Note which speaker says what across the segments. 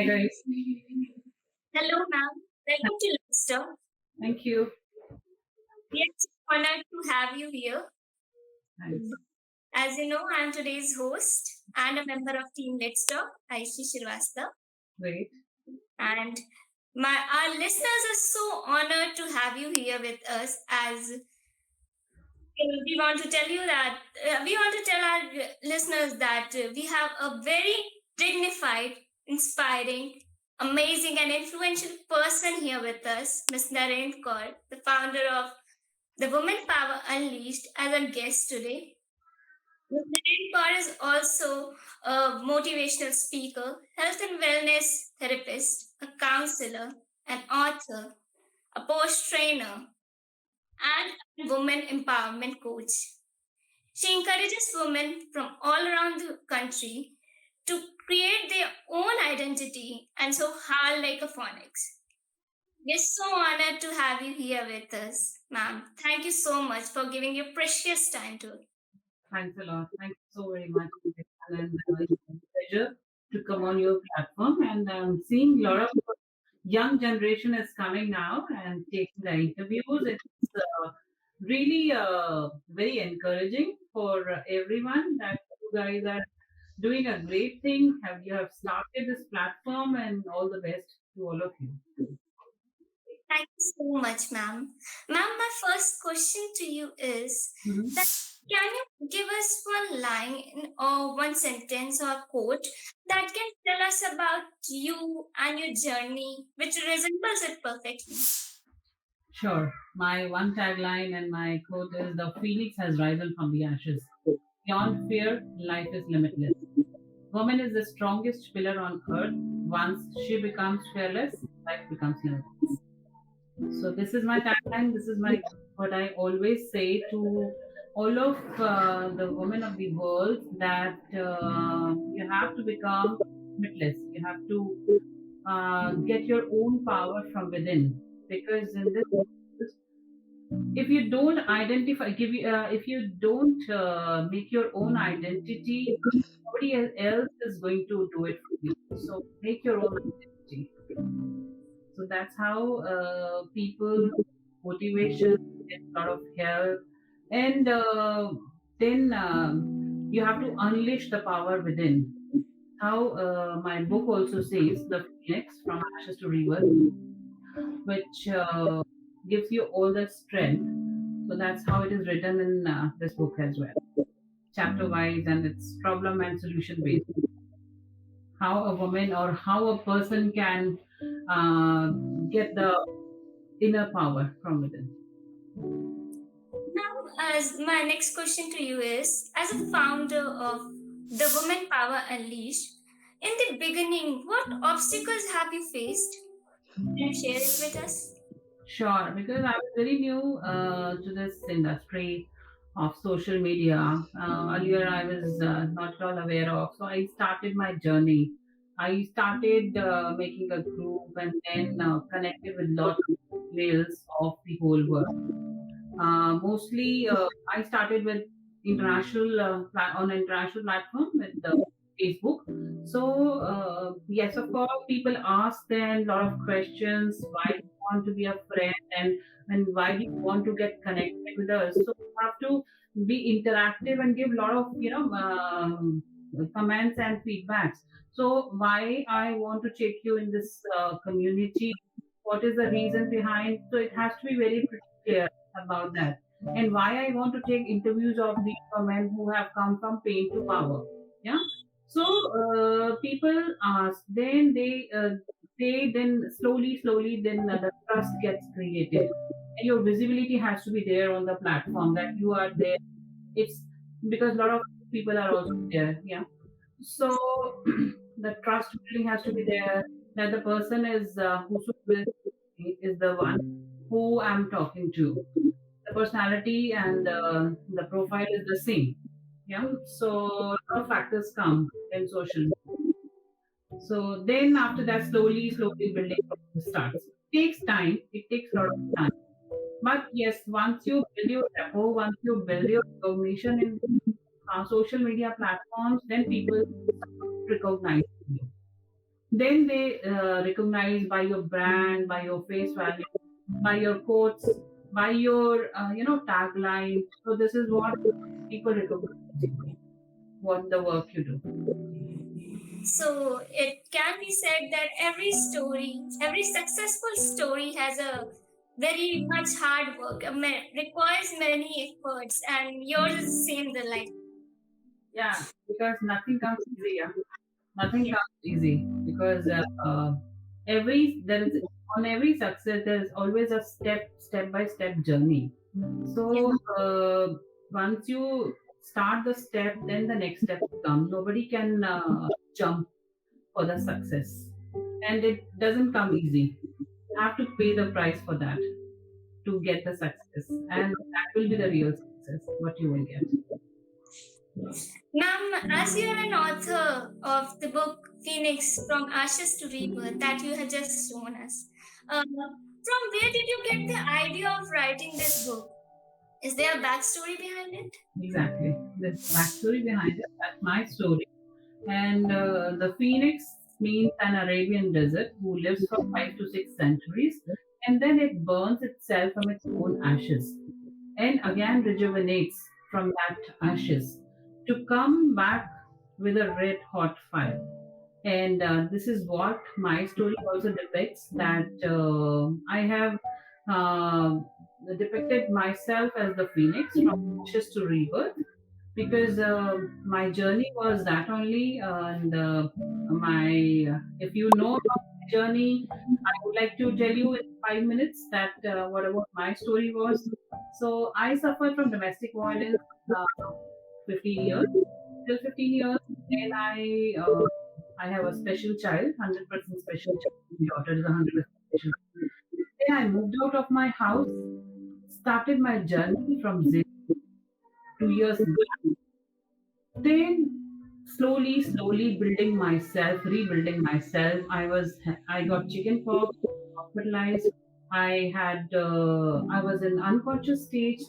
Speaker 1: Hi guys.
Speaker 2: Hello, ma'am. Welcome to Leicester.
Speaker 1: Thank you.
Speaker 2: We are so honored to have you here.
Speaker 1: Thanks.
Speaker 2: As you know, I'm today's host and a member of Team Leicester, Aishi Shrivastava.
Speaker 1: Great.
Speaker 2: And our listeners are so honored to have you here with us as we want to tell you that we want to tell our listeners that we have a very dignified, inspiring, amazing, and influential person here with us, Miss Narinder Kaur, the founder of the Woman Power Unleashed, as a guest today. Miss Narinder Kaur is also a motivational speaker, health and wellness therapist, a counselor, an author, a post trainer, and a woman empowerment coach. She encourages women from all around the country to create their own identity and so hard like a phoenix. We're so honored to have you here with us, ma'am. Thank you so much for giving your precious time to us.
Speaker 1: Thanks a lot. Thank you so very much. And it's a pleasure to come on your platform. And seeing a lot of young generation is coming now and taking the interviews. It's really very encouraging for everyone that you guys are doing a great thing. You have started this platform, and all the best to all of you.
Speaker 2: Thank you so much, ma'am. Ma'am, my first question to you is that
Speaker 1: Mhm.
Speaker 2: can you give us one line or one sentence or quote that can tell us about you and your journey, which resembles it perfectly?
Speaker 1: Sure. My one tagline and my quote is: "The phoenix has risen from the ashes. Beyond fear, life is limitless. Woman is the strongest pillar on earth. Once she becomes fearless, life becomes limitless." So this is my tagline. This is my what I always say to all of the women of the world, that you have to become limitless. You have to get your own power from within, because in this, if you don't identify, if you don't make your own identity, nobody else is going to do it for you. So make your own identity. So that's how people motivation, get a lot of help, and then you have to unleash the power within. How my book also says, the phoenix from ashes to rebirth, which gives you all the strength. So that's how it is written in this book as well, chapter wise, and it's problem and solution based. How a woman or how a person can uh, get the inner power from within.
Speaker 2: Now, as my next question to you is, as a founder of the Women Power Unleashed, in the beginning, what obstacles have you faced? Can you share it with us?
Speaker 1: Sure, because I was very new to this industry of social media. Earlier, I was not at all aware of. So I started my journey. I started making a group, and then connected with lots of males of the whole world. Mostly, I started with on an international platform with the Facebook. So yes, of course, people ask them a lot of questions. Why do you want to be a friend, and why do you want to get connected with us? So you have to be interactive and give a lot of comments and feedbacks. So why I want to check you in this community? What is the reason behind? So it has to be very pretty clear about that, and why I want to take interviews of the women who have come from pain to power. Yeah. So people ask, then they then slowly then the trust gets created, and your visibility has to be there on the platform that you are there. It's because a lot of people are also there. Yeah. So the trust building has to be there, that the person is who should be is the one who I'm talking to. The personality and the profile is the same. Yeah. So a lot of factors come in social. So then after that, slowly building starts. It takes time. It takes a lot of time. But yes, once you build your rapport, once you build your recognition in social media platforms, then people recognize you. Then they recognize by your brand, by your face value, by your quotes, by your tagline. So this is what people recognize you, what the work you do.
Speaker 2: So it can be said that every story, every successful story has a very much hard work, requires many efforts, and yours is the same the like.
Speaker 1: Yeah, because nothing comes easy. Yeah? Nothing
Speaker 2: Yeah.
Speaker 1: comes easy because every there is on every success there is always a step by step journey.
Speaker 2: Yeah.
Speaker 1: So once you start the step, then the next step will come. Nobody can jump for the success, and it doesn't come easy. You have to pay the price for that to get the success, and that will be the real success. What you will get.
Speaker 2: Ma'am, as you are an author of the book Phoenix from Ashes to Rebirth that you have just shown us, from where did you get the idea of writing this book? Is there a backstory behind it?
Speaker 1: Exactly. There's backstory behind it. That's my story. And the phoenix means an Arabian desert who lives for 5 to 6 centuries, and then it burns itself from its own ashes and again rejuvenates from that ashes to come back with a red hot fire. And this is what my story also depicts, that I have uh, depicted myself as the phoenix from ashes to rebirth, because my journey was that only. And my if you know about my journey, I would like to tell you in 5 minutes that what about my story was. So I suffered from domestic violence 15 years, till 15 years. Then I have a special child, 100% special child. My daughter is 100% special. Then I moved out of my house, started my journey from 2 years back. Then slowly building myself, rebuilding myself. I got chicken pox, hospitalized. I was in unconscious stage.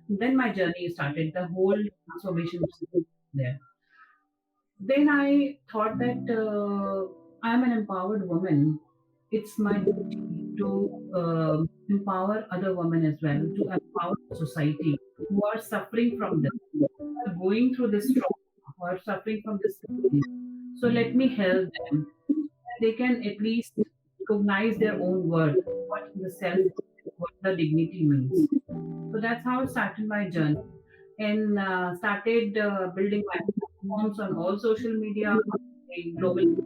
Speaker 1: Then my journey started. The whole transformation started there. Then I thought that I'm an empowered woman. It's my duty to empower other women as well, to empower society who are suffering from this, who are going through this trauma, who are suffering from this disease. So let me help them. They can at least recognize their own worth, what the self, what the dignity means. So that's how I started my journey, and started building my platforms on all social media, globally.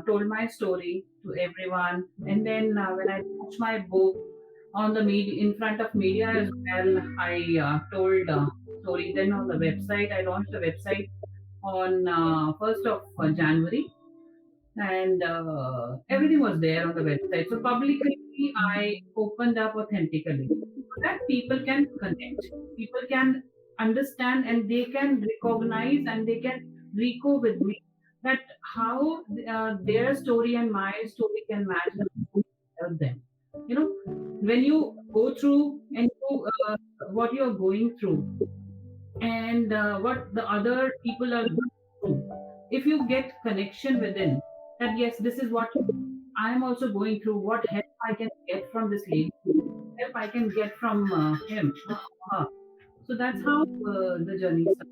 Speaker 1: Told my story to everyone, and then when I launched my book on the media, in front of media as well, I told story. Then on the website, I launched the website on 1st of January, and everything was there on the website. So publicly, I opened up authentically so that people can connect, people can understand, and they can recognize, and they can recall with me that how their story and my story can match and help them. You know, when you go through and what you're going through, and what the other people are going through, if you get connection within, that yes, this is what I am also going through, what help I can get from this lady, help I can get from him or her. So that's how the journey starts.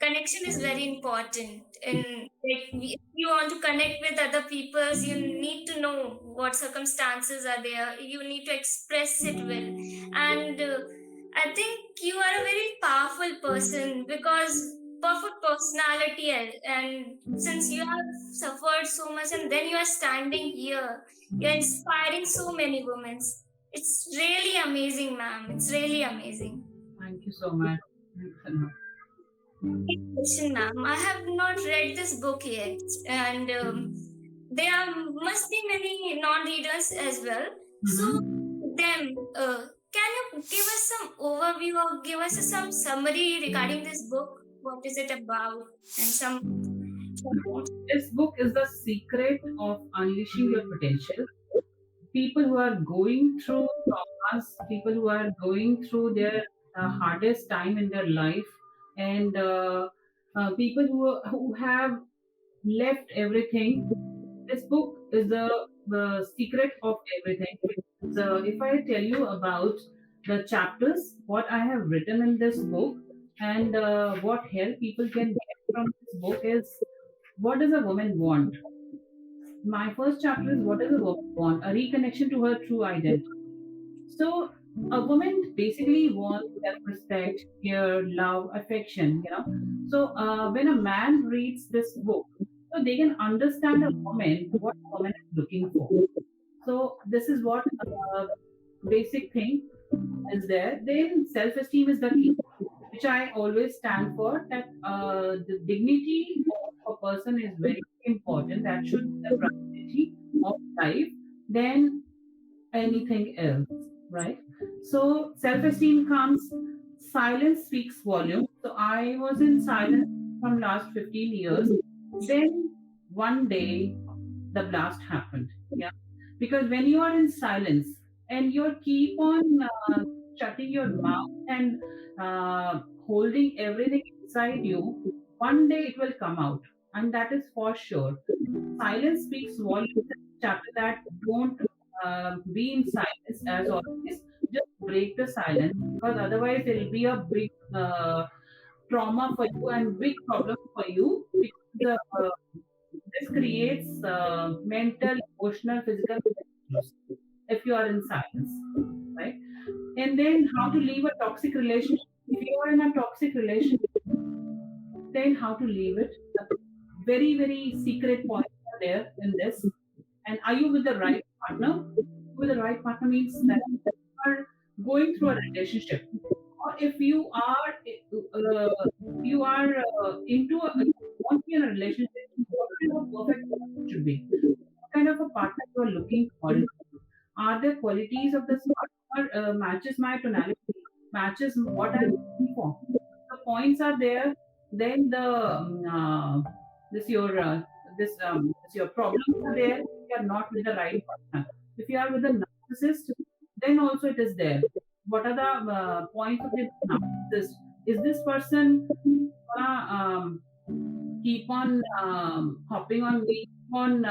Speaker 2: Connection is very important, and if you want to connect with other peoples, you need to know what circumstances are there, you need to express it well. And I think you are a very powerful person because powerful personality, and since you have suffered so much and then you are standing here, you're inspiring so many women. It's really amazing, ma'am. It's really amazing.
Speaker 1: Thank you so much. Thanks a lot.
Speaker 2: Listen, ma'am, I have not read this book yet, and there must be many non-readers as well. So,
Speaker 1: Mhm.
Speaker 2: them, can you give us some overview or give us some summary regarding this book? What is it about? And some more.
Speaker 1: This book is the secret of unleashing your potential. People who are going through traumas, people who are going through their hardest time in their life, and people who have left everything. This book is the secret of everything. So if I tell you about the chapters, what I have written in this book, and what help people can get from this book is, what does a woman want? My first chapter is, what does a woman want? A reconnection to her true identity. So a woman basically wants self-respect, care, love, affection. So when a man reads this book, so they can understand a woman, what a woman is looking for. So this is what basic thing is there. Then self-esteem is the key, which I always stand for. That the dignity of a person is very important. That should be the priority of life. Then anything else, right? So self-esteem comes, silence speaks volume. So I was in silence from last 15 years. Then one day the blast happened. Yeah. Because when you are in silence and you keep on shutting your mouth and holding everything inside you, one day it will come out. And that is for sure. Silence speaks volumes. Chapter that, don't be in silence as always. Just break the silence, because otherwise it will be a big trauma for you and big problem for you, because this creates mental, emotional, physical issues if you are in silence, right? And then how to leave a toxic relationship. If you are in a toxic relationship, then how to leave it. Very, very secret points are there in this. And are you with the right partner? With the right partner means that you are going through a relationship, or if you are into a, you want to be in a relationship, what kind of perfect partner should be? What kind of a partner you are looking for? Are there qualities of this partner matches my tonality, matches what I'm looking for? The points are there. Then the this your this your problems are there. If you are not with the right partner, if you are with a narcissist, then also it is there. What are the points of the narcissist? Is this person keep on hopping on me, keep on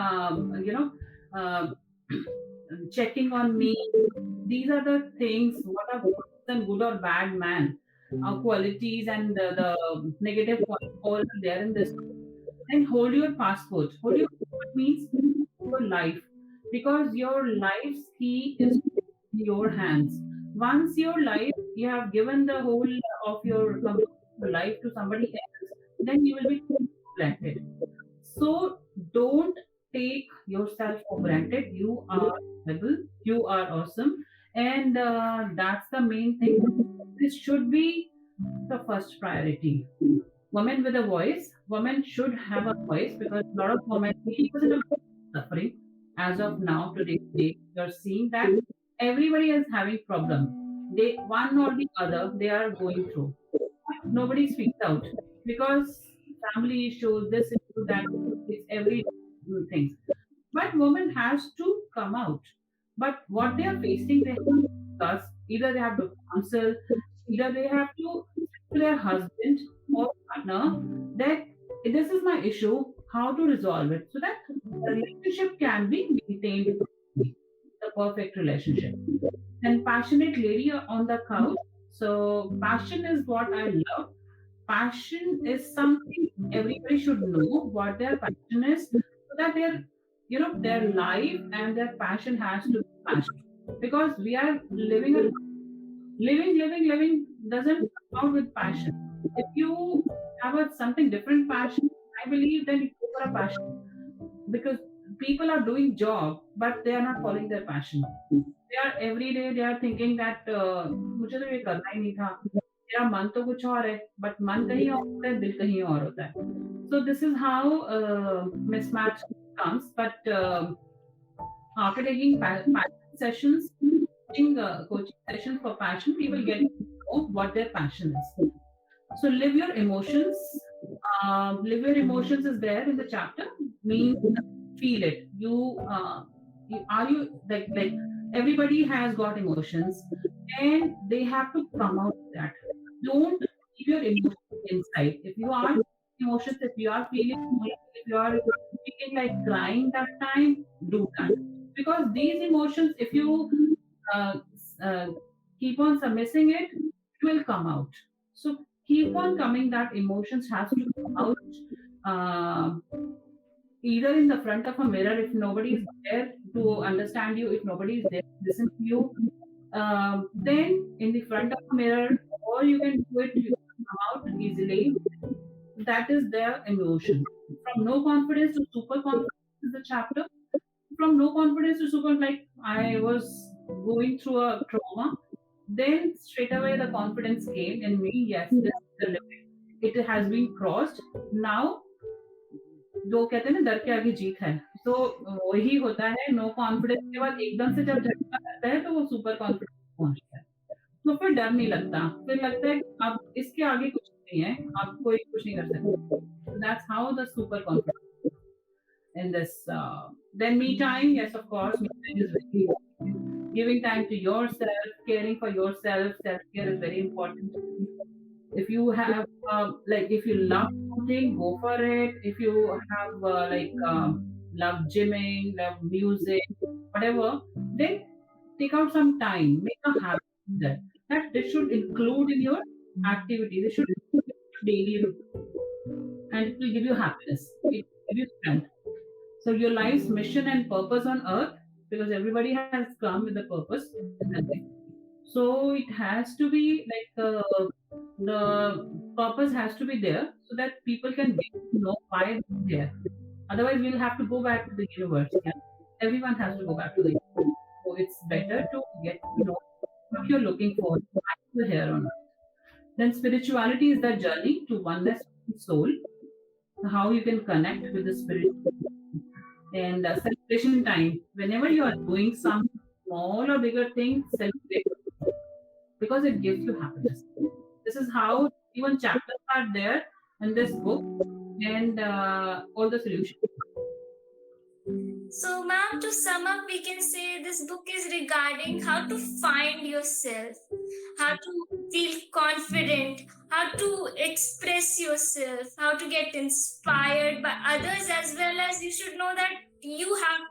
Speaker 1: checking on me? These are the things. What are person, good or bad man? Qualities and the negative points all are there in this. Then hold your passport. Hold your passport means your life, because your life's key is in your hands. Once your life, you have given the whole of your life to somebody else, then you will be neglected. So don't take yourself for granted. You are able, you are awesome, and that's the main thing. This should be the first priority. Women with a voice, women should have a voice, because a lot of women, 80% of suffering as of now, today's day, you're seeing that everybody is having problem. They, one or the other, they are going through. Nobody speaks out because family issues, this issue, that issue, it's every things. But woman has to come out. But what they are facing, they have to discuss. Either they have to counsel, either they have to speak to their husband or partner that this is my issue, how to resolve it, so that the relationship can be maintained, the perfect relationship. And passionate lady on the couch. So passion is what I love. Passion is something everybody should know what their passion is, so that their, their life and their passion has to be passion. Because we are living a living doesn't come out with passion. If you have a something different passion, I believe then you go for a passion, because people are doing job but they are not following their passion. They are every day they are thinking that मुझे तो ये करना ही नहीं था, मेरा मन तो कुछ और है, but मन कहीं और होता है, दिल कहीं और होता है. So this is how mismatch comes. But after taking passion sessions, coaching sessions for passion, people get to know what their passion is. So live your emotions. Live your emotions is there in the chapter. Means feel it. You are you like everybody has got emotions, and they have to come out with that. Don't keep your emotions inside. If you are emotions, if you are feeling if you are feeling like crying that time, do that. Because these emotions, if you uh, uh, keep on submissing it, it will come out. So keep on coming. That emotions has to come out. Uh, Either in the front of a mirror, if nobody is there to understand you, if nobody is there to listen to you, then in the front of a mirror, or you can do it, you can come out easily. That is their emotion. From no confidence to super confidence is the chapter. From no confidence to super, like I was going through a trauma, then straight away the confidence came in me. Yes, this is the limit. It has been crossed. Now जो कहते हैं ना डर के आगे जीत है, तो वही होता है। नो कॉन्फिडेंस के बाद एकदम से जब झटका लगता है तो वो सुपर कॉन्फिडेंस पहुंचता है। तो फिर डर नहीं लगता, फिर लगता है कि अब इसके आगे कुछ नहीं है, अब कोई कुछ नहीं कर सकता। That's how the super confidence in this. Then me time, yes, of course, me time is very important. Giving time to yourself, caring for yourself, self care is very important. If you have like if you love something, go for it. If you have love gymming, love music, whatever, then take out some time, make a habit of that this should include in your activity. This should include in your daily routine, and it will give you happiness, it will give you strength. So your life's mission and purpose on earth, because everybody has come with a purpose in their life. So it has to be like the purpose has to be there so that people can get to know why they're there. Otherwise, we'll have to go back to the universe. Yeah? Everyone has to go back to the universe. So it's better to get to know what you're looking for why you're here on earth. Then spirituality is the journey to oneness with soul. How you can connect with the spirit, and celebration time. Whenever you are doing some small or bigger thing, celebrate because it gives you happiness. This is how even chapters are there in this book, and all the solutions.
Speaker 2: So, ma'am, to sum up, we can say this book is regarding how to find yourself, how to feel confident, how to express yourself, how to get inspired by others, as well as you should know that you have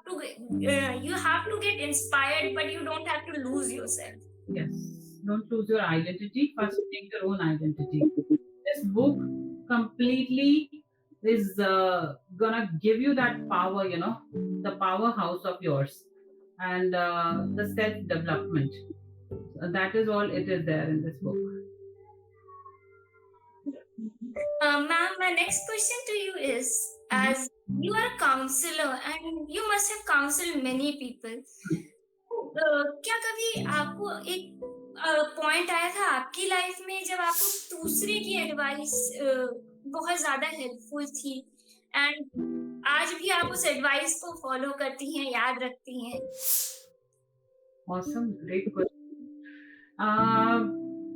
Speaker 2: to get inspired, but you don't have to lose yourself.
Speaker 1: Yes, don't lose your identity. First, make your own identity. This book completely is gonna give you that power, the powerhouse of yours, and the self development. That is all it is there in this book.
Speaker 2: Ma'am, my next question to you is, as you are a counselor and you must have counseled many people, क्या कभी आपको एक point आया था आपकी life में जब आपको दूसरे की एडवाइस बहुत ज्यादा हेल्पफुल थी, एंड आज भी आप उस एडवाइस को फॉलो करती हैं, याद रखती हैं?
Speaker 1: Awesome, great question.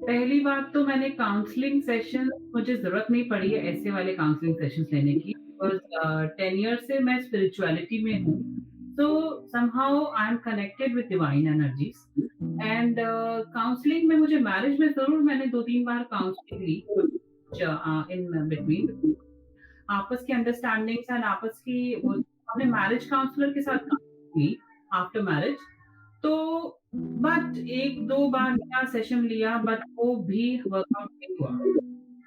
Speaker 1: पहली बात तो मैंने काउंसलिंग सेशन, मुझे ज़रूरत नहीं पड़ी है ऐसे वाले काउंसलिंग सेशंस लेने की, बिकॉज़ 10 ईयर्स से मैं स्पिरिचुअलिटी में हूँ। So somehow I am connected with divine energies, and counselling में मुझे मैरिज में ज़रूर मैंने 2-3 बार काउंसलिंग ली इन बिटवीन। आपस की अंडरस्टैंडिंग्स एंड आपस की वो हमने मैरिज काउंसलर के साथ की आफ्टर मैरिज। तो बट 1-2 बार का सेशन लिया, बट वो भी वर्कआउट नहीं हुआ,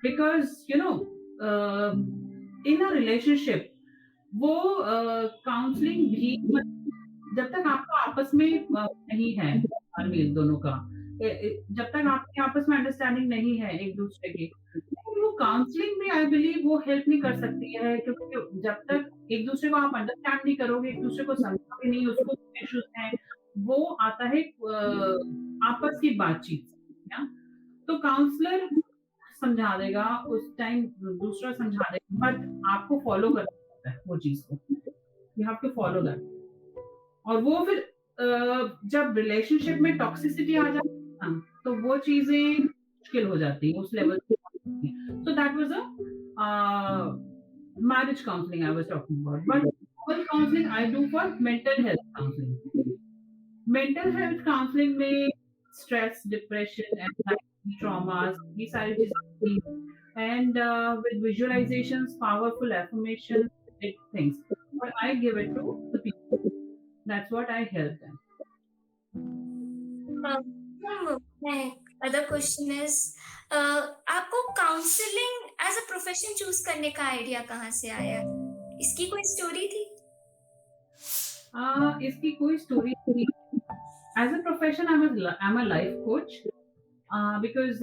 Speaker 1: बिकॉज़ इन अ रिलेशनशिप वो काउंसलिंग भी जब तक आपको आपस में नहीं है तालमेल दोनों का, जब तक आपके आपस में अंडरस्टैंडिंग नहीं है एक दूसरे की, तो वो काउंसलिंग भी आई बिलीव वो हेल्प नहीं कर सकती है, क्योंकि जब तक एक दूसरे को आप अंडरस्टैंड नहीं करोगे, एक दूसरे को समझोगे नहीं, उसको इश्यूज हैं, वो आता है आपस की बातचीत से, या तो काउंसलर समझा देगा उस टाइम, दूसरा समझा देगा, बट आपको फॉलो करना पड़ता है वो चीज को, you have to follow that. और वो फिर जब रिलेशनशिप में टॉक्सिसिटी आ जाती है ना, तो वो चीजें मुश्किल हो जाती है उस लेवल पे। So that was a marriage counseling I was talking about, but all counseling I do for mental health counseling. Mental health counseling में stress, depression, anxiety, traumas, ये सारी चीजें, and with visualizations, powerful affirmations, big things, but I give it to the people. That's what I help them.
Speaker 2: My other question is, आपको counselling as a profession choose करने का idea कहाँ से आया? इसकी कोई स्टोरी थी?
Speaker 1: इसकी कोई स्टोरी नहीं। As a profession I am a life coach, because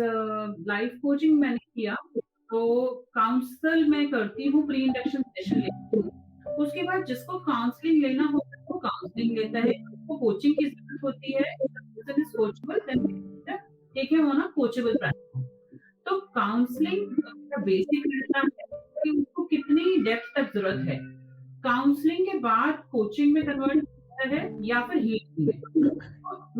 Speaker 1: life coaching मैंने किया, तो काउंसल मैं करती हूँ, प्री इंडक्शन सेशन लेती हूँ। उसके बाद जिसको काउंसलिंग लेना होता है वो काउंसलिंग लेता है, जिसको कोचिंग की जरूरत होती है, कोचेबल, ठीक है, वो ना कोचेबल प्लेटफॉर्म। तो काउंसलिंग का बेसिक रहता है कि उसको कितनी डेप्थ तक जरूरत है। काउंसलिंग के बाद कोचिंग में कन्वर्ट होता है या फिर हीलिंग में।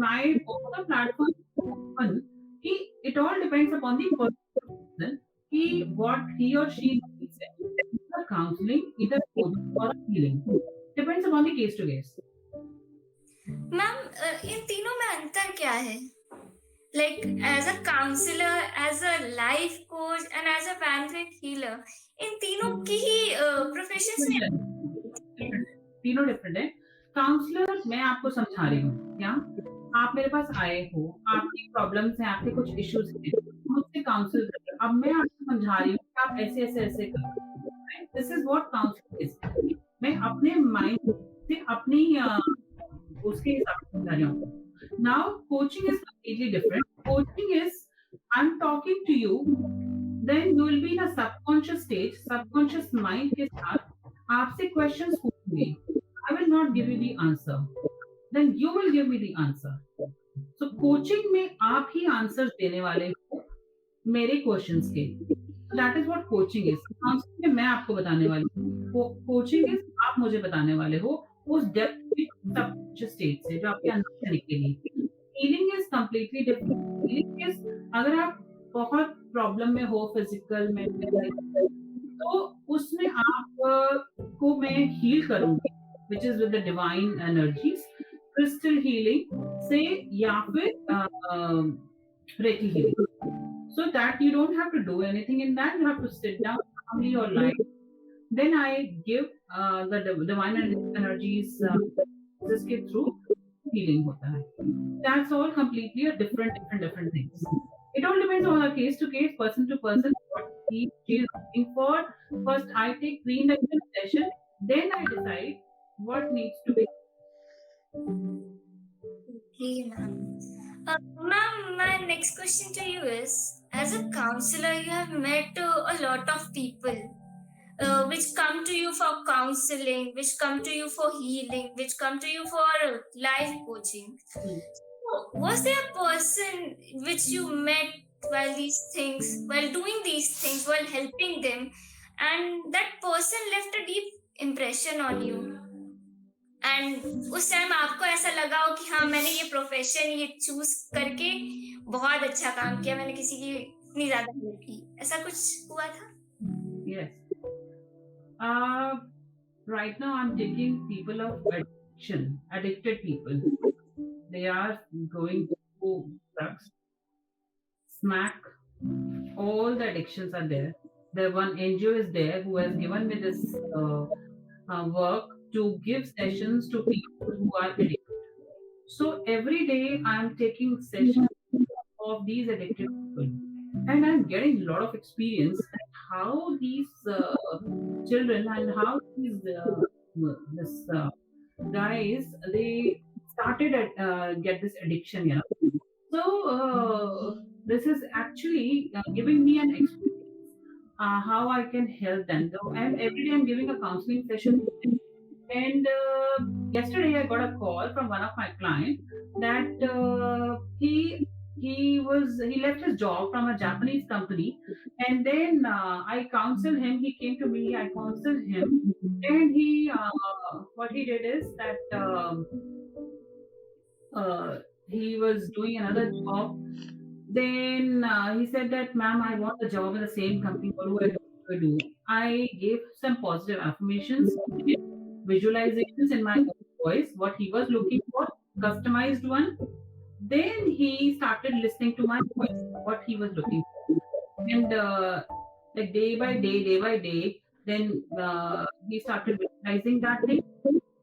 Speaker 1: My both the platform open कि it all depends upon the person कि व्हाट ही और she needs, either counseling, either coaching or healing, depends upon the case to case.
Speaker 2: Ma'am, इन तीनों में अंतर क्या है? Like as a counsellor, as a life coach and as a पैनफ्लिक healer, इन तीनों की ही प्रोफेशंस में
Speaker 1: तीनों डिफरेंट है। काउंसलर मैं आपको समझा रही हूँ, क्या आप मेरे पास आए हो, आपकी प्रॉब्लम्स हैं, आपके कुछ इश्यूज हैं, मुझसे काउंसिल कर रहे हो। अब मैं आपको समझा रही हूँ कि आप ऐसे ऐसे ऐसे करो। This is what counselling is. मैं अपने माइंड से अपनी उसके हिसाब से समझा रही हूँ। Now coaching is completely different. Coaching is I am talking to you, then you will be in a subconscious stage, subconscious mind के साथ आपसे क्वेश्चंस पूछूंगी। I will not give you the answer, then you will give me the answer. So coaching में आप ही answers देने वाले हो मेरे क्वेश्चंस के। That is what coaching is. Counselling में मैं आपको बताने वाली हूँ, कोचिंग इज आप मुझे बताने वाले हो उस डेप्थ में, सबकॉन्शियस स्टेट से जो आपके अंदर से निकलेगी। Healing is completely different. Healing is अगर आप बहुत प्रॉब्लम में हो, फिजिकल में, तो उसमें आप को मैं हील करूंगी, which is with the divine energies, crystal healing से या फिर recce healing, so that you don't have to do anything in that. You have to sit down calmly or lie. Then I give the divine energies जिसके through healing होता है। That's all completely a different things. It all depends on a case to case, person to person, what she is looking for. First, I take pre-induction session, then I decide what needs to be.
Speaker 2: Okay, ma'am. Ma'am, my next question to you is, as a counselor, you have met a lot of people which come to you for counseling, which come to you for healing, which come to you for life coaching. So, was there a person which you met while doing these things, while helping them, and that person left a deep impression on you? And उस time आपको ऐसा लगा हो कि हाँ, मैंने ये profession ये चूज करके बहुत अच्छा काम किया, मैंने किसी की इतनी ज्यादा हेल्प की, ऐसा कुछ हुआ था?
Speaker 1: Yes. Right now I'm taking people of addiction, addicted people. They are going to drugs, smack, all the addictions are there. The one NGO is there who has given me this work to give sessions to people who are addicted. So every day I'm taking sessions of these addicted people, and I'm getting a lot of experience how these children and how these this guys, they started at get this addiction, you know. So this is actually giving me an experience how I can help them. So I'm every day I'm giving a counseling session to them. And yesterday I got a call from one of my clients that he left his job from a Japanese company, and then I counseled him. He came to me. I counseled him, and he what he did is that he was doing another job. Then he said that, "Ma'am, I want a job in the same company. What do I do? What do I do?" I gave some positive affirmations, visualizations in my own voice, what he was looking for, customized one. Then he started listening to my voice, what he was looking for. And like day by day, Then he started realizing that thing.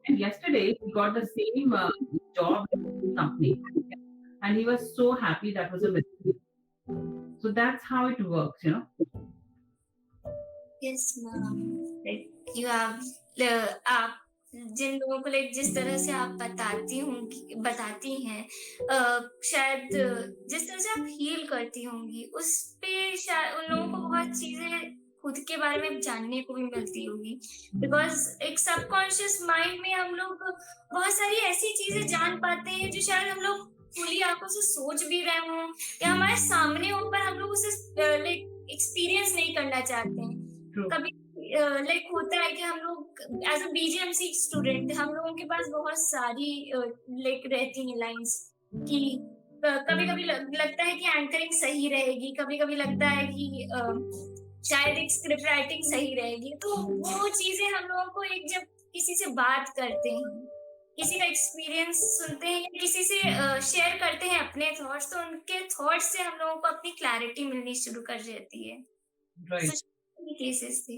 Speaker 1: And yesterday he got the same job in the company, and he was so happy. That was a miracle. So that's how it works, you know.
Speaker 2: Yes ma'am, like you have आप जिन लोगों को like जिस तरह से आप बताती हैं शायद जिस तरह से आप हील करती होंगी उस पे शायद उन लोगों को बहुत चीजें खुद के बारे में जानने को भी मिलती होगी, बिकॉज एक सबकॉन्शियस माइंड में हम लोग बहुत सारी ऐसी चीजें जान पाते हैं जो शायद हम लोग खुली आंखों से सोच भी रहे हों या हमारे सामने हो पर हम लोग उसे लाइक एक्सपीरियंस नहीं करना चाहते हैं।
Speaker 1: True.
Speaker 2: कभी लाइक होता है कि हम लोग एज अ बीजीएमसी स्टूडेंट हम लोगों के पास बहुत सारी लाइक रहती हैं लाइंस कि कभी कभी लगता है कि एंकरिंग सही रहेगी, कभी कभी लगता है कि शायद एक स्क्रिप्ट राइटिंग सही रहेगी, तो वो चीजें हम लोगों को एक जब किसी से बात करते हैं, किसी का एक्सपीरियंस सुनते हैं या किसी से शेयर करते हैं अपने थॉट्स, तो उनके थॉट्स से हम लोगों को अपनी क्लैरिटी मिलनी शुरू कर जाती है।
Speaker 1: Right.
Speaker 2: केसेस थे।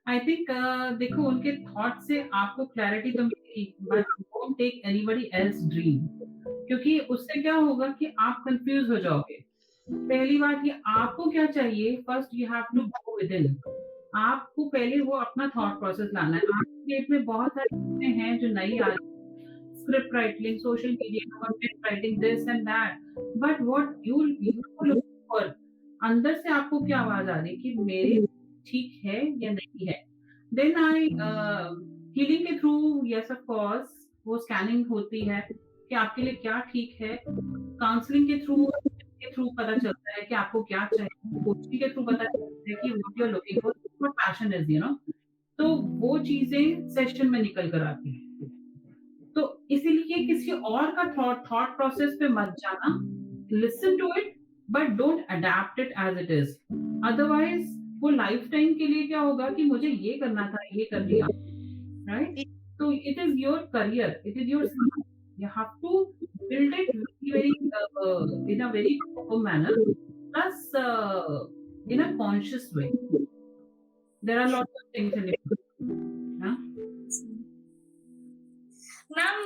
Speaker 1: आई थिंक देखो उनके थॉट से आपको क्लैरिटी तो मिलेगी, but don't take anybody else dream, क्योंकि उससे क्या होगा कि आप कंफ्यूज हो जाओगे। पहली बात ये आपको क्या चाहिए, first you have to go within. आपको पहले वो अपना थॉट प्रोसेस लाना है। आज की डेट में बहुत सारी चीजें हैं जो नई आ रही, script writing, social media, content writing, this and that, but what you look for, अंदर से आपको क्या आवाज आ रही कि मेरे ठीक है या नहीं है। देन आई हीलिंग के थ्रू, यस ऑफ कोर्स, वो स्कैनिंग होती है कि आपके लिए क्या ठीक है। काउंसलिंग के थ्रू पता चलता है कि आपको क्या चाहिए। कोचिंग के थ्रू पता चलता है कि what you are looking for, what passion is, you know. तो वो चीजें सेशन में निकल कर आती है। तो इसीलिए किसी और का थॉट प्रोसेस पे मत जाना, listen to it but don't adapt it as it is. Otherwise वो लाइफ टाइम के लिए क्या होगा कि मुझे ये करना था, ये कर लिया, राइट? तो it is your career, it is your, you have to build it very in a very proper manner, plus in a conscious way. There are lots of things in it. Huh?
Speaker 2: Ma'am,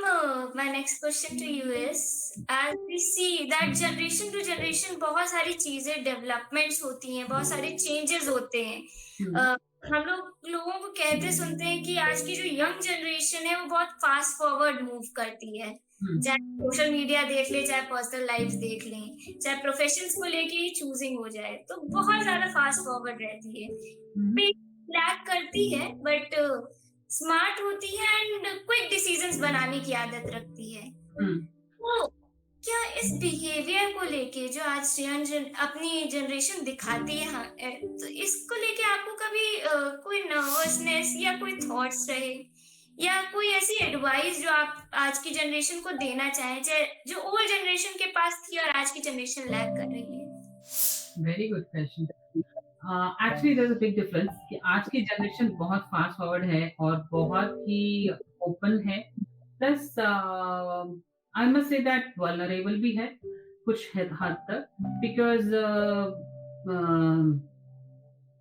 Speaker 2: my next question to you is, as we see that generation to generation बहुत सारी चीजें developments होती हैं, बहुत सारे changes होते हैं। हम लोगों को कहते सुनते हैं कि आज की जो यंग जनरेशन है वो बहुत फास्ट फॉरवर्ड मूव करती है, चाहे सोशल मीडिया देख ले, चाहे पर्सनल लाइफ देख लें, चाहे प्रोफेशंस को लेके ही चूजिंग हो जाए, तो बहुत ज्यादा फास्ट फॉरवर्ड रहती है, लैक करती है बट स्मार्ट होती है एंड क्विक डिसीजंस बनाने की आदत रखती है। तो क्या इस बिहेवियर को लेके जो आज अपनी जनरेशन दिखाती है, तो इसको लेके आपको कभी कोई नर्वसनेस या कोई थॉट्स रहे या कोई ऐसी एडवाइस जो आप आज की जनरेशन को देना चाहें, जो ओल्ड जनरेशन के पास थी और आज की जनरेशन लैक कर रही है?
Speaker 1: Very good question. Actually there is a big difference कि आज की जनरेशन बहुत फास्ट फॉरवर्ड है और बहुत ही ओपन है, plus I must say that vulnerable भी है कुछ हद तक, बिकॉज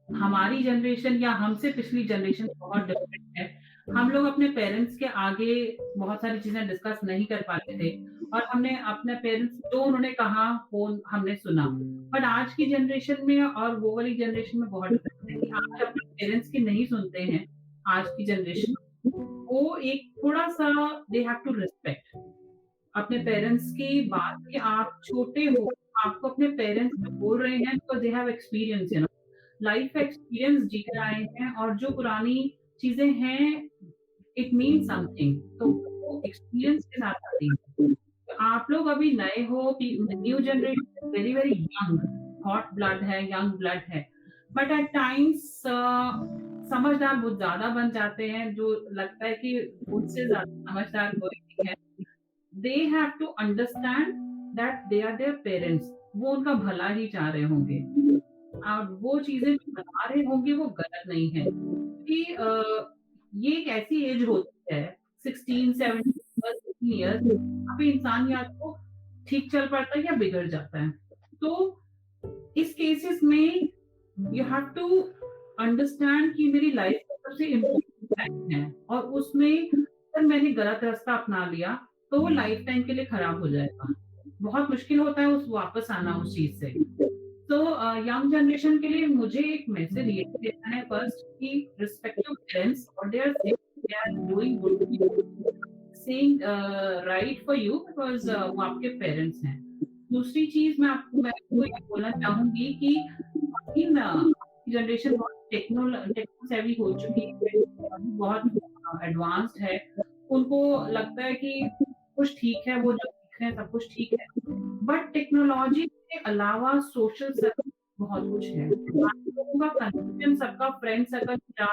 Speaker 1: हमारी जनरेशन या हमसे पिछली जनरेशन बहुत डिफरेंट है। हम लोग अपने पेरेंट्स के आगे बहुत सारी चीजें डिस्कस नहीं कर पाते थे, और हमने अपने पेरेंट्स जो उन्होंने कहा वो हमने सुना। बट आज की जनरेशन में और वो वाली जनरेशन में बहुत डिफरेंस है कि आज अपने पेरेंट्स की नहीं सुनते हैं। आज की जनरेशन वो एक थोड़ा सा दे हैव टू रिस्पेक्ट अपने पेरेंट्स की बात कि आप छोटे हो, आपको अपने पेरेंट्स बोल रहे हैं because they have experience, you know, life experience जी कर आए हैं, और जो पुरानी चीजें हैं इट मीन समथिंग, तो वो एक्सपीरियंस के साथ आती है। तो आप लोग अभी नए हो, new generation very very young, hot blood है, यंग ब्लड है, बट एट टाइम्स समझदार बहुत ज्यादा बन जाते हैं, जो लगता है कि उनसे ज्यादा समझदार कोई नहीं है। They have to understand that they are their parents, वो उनका भला ही चाह रहे होंगे, और वो चीजें जो बता रहे होंगे वो गलत नहीं है, क्योंकि ये एक ऐसी एज होती है 16, 17 ईयर्स, अभी इंसान या तो ठीक चल पाता है या बिगड़ जाता है। तो इस केसेस में यू हैव टू अंडरस्टैंड कि मेरी लाइफ का सबसे इम्पोर्टेंट टाइम है और उसमें अगर मैंने गलत रास्ता अपना लिया, तो वो लाइफ टाइम के लिए खराब हो जाएगा। बहुत मुश्किल होता है उस वापस आना उस चीज़ से। तो यंग जनरेशन के लिए मुझे एक मैसेज ये देना है फर्स्ट कि respect your parents what they are doing good saying right for you because वो आपके पेरेंट्स हैं। दूसरी चीज़ मैं आपको ये बोलना चाहूँगी कि इन जनरेशन बहुत टेक्नो सेवी हो चुकी है, बहुत एडवांस्ड है। उनको लगता है कि कुछ ठीक है, वो जो सीख रहे हैं सब कुछ ठीक है। बट टेक्नोलॉजी के अलावा सोशल सर्कल बहुत कुछ है। आज लोगों का कनेक्शन सबका फ्रेंड सर्कल क्या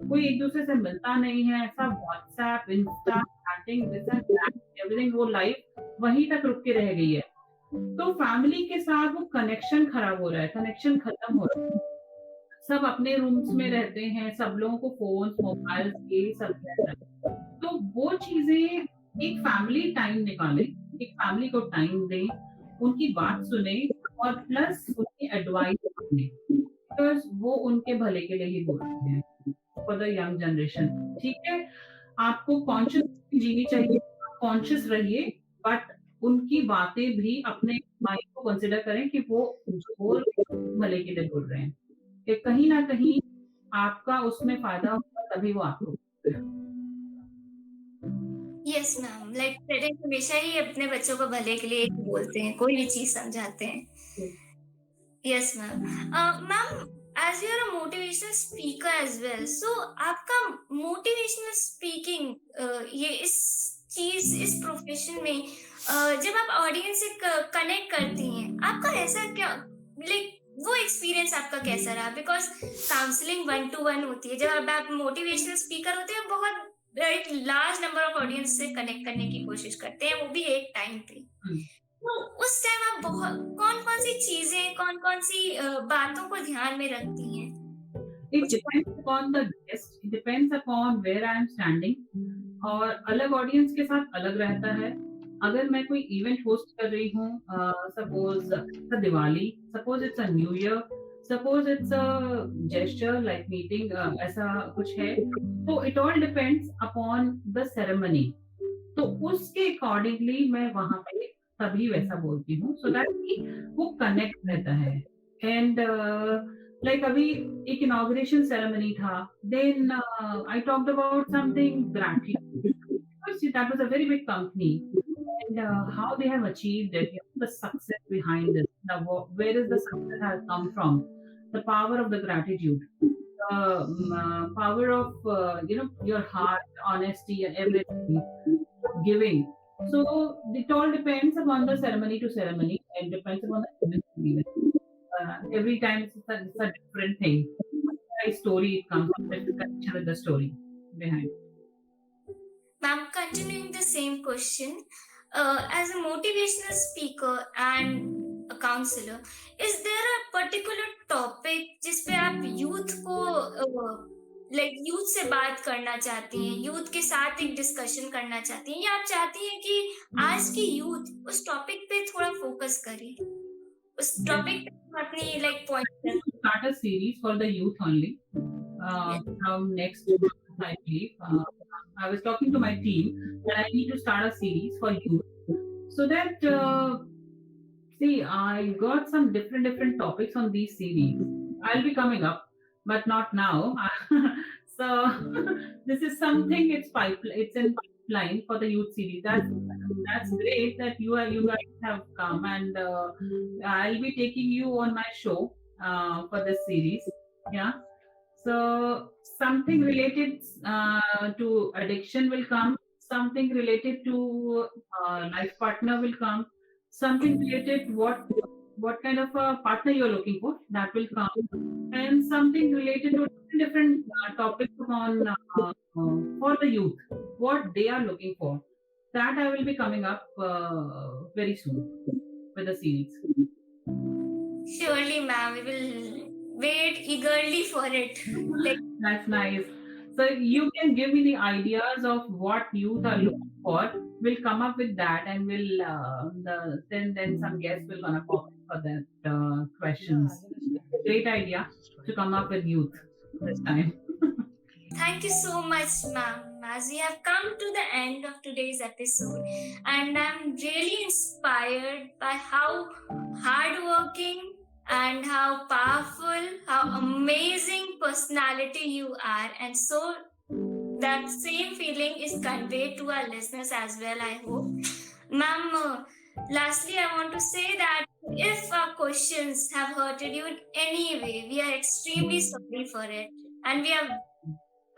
Speaker 1: कोई एक-दूसरे से मिलता नहीं है, सब WhatsApp, Insta, chatting this and that everything वो लाइफ वहीं तक रुक के रह गई है। तो फैमिली के साथ वो कनेक्शन खराब हो रहा है, कनेक्शन खत्म हो रहा है। सब अपने रूम्स में रहते हैं, सब लोगों को फ़ोन्स, मोबाइल्स ये सब रहता है। तो वो चीज़ें एक फैमिली टाइम निकालें, एक फैमिली को टाइम दें, उनकी बात सुनें और प्लस उनकी एडवाइस सुनें, बिकॉज़ वो उनके भले के लिए ही बोलते हैं, फॉर द यंग जनरेशन। ठीक है? आपको कॉन्शियस जीनी चाहिए, आप कॉन्शियस रहिए, बट उनकी बातें भी अपने माइंड को कंसीडर करें कि वो जो बोल रहे हैं, भले के लिए बोल रहे हैं। कि कहीं न कहीं आपका उसमें फ़ायदा होगा तभी वो आपको
Speaker 2: यस मैम, लाइक पेरेंट्स हमेशा ही अपने बच्चों को भले के लिए ही बोलते हैं, कोई भी चीज़ समझाते हैं। Yes ma'am. Ma'am, as you are a motivational speaker as well, so आपका मोटिवेशनल स्पीकिंग ये इस इस प्रोफ़ेशन में जब आप ऑडियंस से कनेक्ट करती हैं, आपका ऐसा क्या लाइक वो एक्सपीरियंस आपका कैसा रहा? Because counselling one two one होती है, जब आप मोटिवेशनल स्पीकर होते हैं, बहुत एक लार्ज नंबर ऑफ ऑडियंस से कनेक्ट करने की कोशिश करते हैं, वो भी एक टाइम पे।
Speaker 1: हुँ।
Speaker 2: तो उस टाइम आप बहुत कौन-कौन सी चीज़ें, कौन-कौन सी बातों को ध्यान में रखती हैं?
Speaker 1: It
Speaker 2: कुछ
Speaker 1: depends upon the guest, it depends upon where I am standing और अलग ऑडियंस के साथ अलग रहता है। अगर मैं कोई इवेंट होस्ट कर रही हूँ suppose it's a Diwali, suppose it's a new year, suppose it's a gesture like meeting ऐसा कुछ है, तो it all depends upon the ceremony. तो उसके अकॉर्डिंगली मैं वहाँ पे तभी वैसा बोलती हूँ सो दैट कि वो कनेक्ट रहता है। एंड लाइक अभी एक इनॉग्रेशन सेरेमनी था, then I talked about something gratitude because that was a very big company and how they have achieved it, you know, the success behind it, where is the success has come from, the power of the gratitude, the power of your heart, honesty and everything giving. So it all depends upon the ceremony to ceremony and depends upon the event to event. Every time it's a different thing. A story it comes up with the connection with the story behind.
Speaker 2: Ma'am, continuing the same question, as a motivational speaker and a counselor, is there a particular topic जिस पे आप youth को like youth से बात करना चाहती हैं, youth के साथ एक डिस्कशन करना चाहती हैं, या आप चाहती हैं कि आज की यूथ उस टॉपिक पे थोड़ा फोकस करे, उस
Speaker 1: Yes.
Speaker 2: टॉपिक पे हम अपनी like
Speaker 1: To
Speaker 2: point
Speaker 1: start a series for the youth only from next month, I believe. I was talking to my team that I need to start a series for youth so that see, I got some different topics on these series. I'll be coming up, but not now. So this is something it's in pipeline for the youth series. That's great that you guys have come and I'll be taking you on my show for this series. Yeah. So something related to addiction will come. Something related to life partner will come. Something related what kind of a partner you're looking for that will come, and something related to different topics on for the youth what they are looking for. That I will be coming up very soon with the series.
Speaker 2: surely, ma'am, we will wait eagerly for it. Like,
Speaker 1: That's nice. So you can give me the ideas of what youth are looking for. We'll come up with that, and we'll then some guests will gonna pop in for that questions. Great idea to come up with youth. this time.
Speaker 2: Thank you so much, ma'am. As we have come to the end of today's episode, and I'm really inspired by how hardworking and how powerful, how amazing personality you are, and so that same feeling is conveyed to our listeners as well, I hope. Ma'am, lastly, I want to say that if our questions have hurted you in any way, we are extremely sorry for it. And we are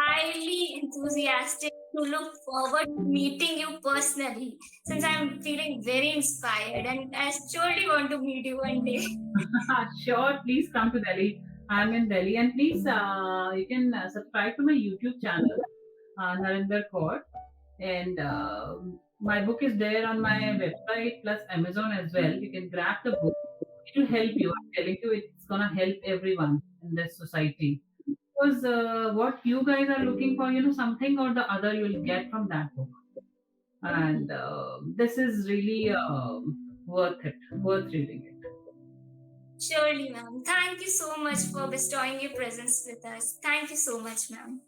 Speaker 2: highly enthusiastic to look forward to meeting you personally since I'm feeling very inspired and I surely want to meet you one day.
Speaker 1: Sure, please come to Delhi. I'm in Delhi, and please, you can subscribe to my YouTube channel, Narinder Kaur, and my book is there on my website plus Amazon as well. You can grab the book. It will help you. I'm telling you, it's gonna help everyone in this society. Because what you guys are looking for, something or the other, you will get from that book, and this is really worth it, worth reading it.
Speaker 2: Surely, ma'am. Thank you so much for bestowing your presence with us. Thank you so much, ma'am.